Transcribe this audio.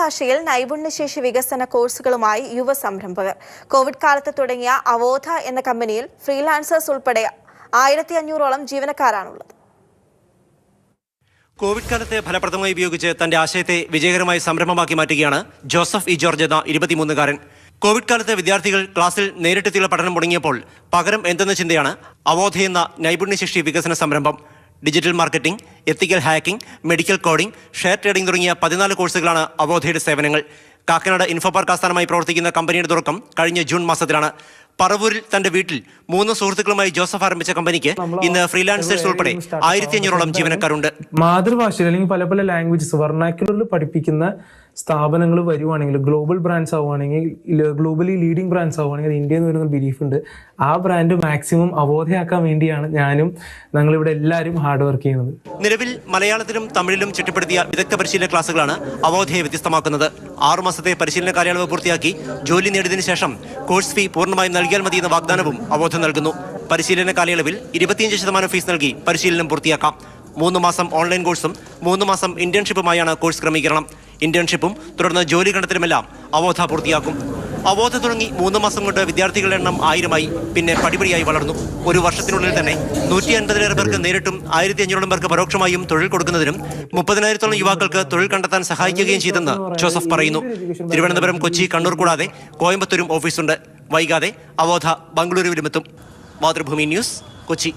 ഭാഷയിൽ നൈപുണ്യശേഷി വികസന കോഴ്സുകളുമായി യുവ സംരംഭകർ. കോവിഡ് കാലത്ത് തുടങ്ങിയ അവോധ എന്ന കമ്പനിയിൽ ഫ്രീലാൻസേഴ്സ് ഉൾപ്പെടെ 1500ഓളം ജീവനക്കാരാണുള്ളത്. കോവിഡ് കാലത്തെ ഫലപ്രദമായി ഉപയോഗിച്ച് തന്റെ ആശയത്തെ വിജയകരമായി സംരംഭമാക്കി മാറ്റുകയാണ് ജോസഫ് ഇ ജോർജ് എന്ന 23-കാരൻ. കോവിഡ് കാലത്ത് വിദ്യാർത്ഥികൾ ക്ലാസ്സിൽ നേരിട്ടെത്തിയുള്ള പഠനം മുടങ്ങിയപ്പോൾ പകരം എന്തെന്ന ചിന്തയാണ് അവോധ എന്ന നൈപുണ്യശേഷി വികസന സംരംഭം. ഡിജിറ്റൽ മാർക്കറ്റിംഗ്, എത്തിക്കൽ hacking, medical coding, share trading തുടങ്ങിയ 14 കോഴ്സുകളാണ് അവോധയുടെ സേവനങ്ങൾ. കാക്കനാട് ഇൻഫോ പാർക്ക് ആസ്ഥാനമായി പ്രവർത്തിക്കുന്ന കമ്പനിയുടെ തുടക്കം കഴിഞ്ഞ ജൂൺ മാസത്തിലാണ്. പറവൂരിൽ തന്റെ വീട്ടിൽ 3 സുഹൃത്തുക്കളുമായി ജോസഫ് ആരംഭിച്ച കമ്പനിക്ക് ഇന്ന് ഫ്രീലാൻസേഴ്സ് ഉൾപ്പെടെ 1500ഓളം ജീവനക്കാരുണ്ട്. മാതൃഭാഷയിൽ അല്ലെങ്കിൽ പല പല ലാംഗ്വേജസ് വെർണാക്കുലറിൽ പഠിപ്പിക്കുന്ന സ്ഥാപനങ്ങൾ വരുവാണെങ്കിൽ, ഗ്ലോബൽ ബ്രാൻഡ്സ് ആവുകയാണെങ്കിൽ, ഗ്ലോബലി ലീഡിംഗ് ബ്രാൻഡ്സ് ആവുകയാണെങ്കിൽ അത് ഇന്ത്യയിൽ നിന്ന് വരുന്ന ബിലീഫുണ്ട്. ആ ബ്രാൻഡ് മാക്സിമം അവോധയാക്കാൻ വേണ്ടിയാണ് ഞാനും ഞങ്ങളിവിടെ എല്ലാവരും ഹാർഡ് വർക്ക് ചെയ്യുന്നത്. നിലവിൽ മലയാളത്തിലും തമിഴിലും ചിട്ടപ്പെടുത്തിയ വിദഗ്ധ പരിശീലന ക്ലാസുകളാണ് അവോധയെ വ്യത്യസ്തമാക്കുന്നത്. 6 മാസത്തെ പരിശീലന കാലയളവ് പൂർത്തിയാക്കി ജോലി നേടിയതിനു ശേഷം കോഴ്സ് ഫീ പൂർണ്ണമായും നൽകിയാൽ മതി എന്ന വാഗ്ദാനവും അവോധ നൽകുന്നു. പരിശീലന കാലയളവിൽ 25% ഫീസ് നൽകി പരിശീലനം പൂർത്തിയാക്കാം. 3 മാസം ഓൺലൈൻ കോഴ്സും 3 മാസം ഇന്റേൺഷിപ്പുമായാണ് കോഴ്സ് ക്രമീകരണം. ഇന്റേൺഷിപ്പും തുടർന്ന് ജോലി കണ്ടെത്തലുമെല്ലാം അവോധ പൂർത്തിയാക്കും. അവോധ തുടങ്ങി 3 മാസം കൊണ്ട് വിദ്യാർത്ഥികളുടെ എണ്ണം 1000-ആയി. പിന്നെ പടിപടിയായി വളർന്നു. ഒരു വർഷത്തിനുള്ളിൽ തന്നെ 150-ലേറെ പേർക്ക് നേരിട്ടും 1500ഓളം പേർക്ക് പരോക്ഷമായും തൊഴിൽ കൊടുക്കുന്നതിനും 30,000-ഓളം യുവാക്കൾക്ക് തൊഴിൽ കണ്ടെത്താൻ സഹായിക്കുകയും ചെയ്തെന്ന് ജോസഫ് പറയുന്നു. തിരുവനന്തപുരം, കൊച്ചി, കണ്ണൂർ കൂടാതെ കോയമ്പത്തൂരും ഓഫീസുണ്ട്. വൈകാതെ അവോധ ബംഗളൂരുവിലുമെത്തും. മാതൃഭൂമി ന്യൂസ്, കൊച്ചി.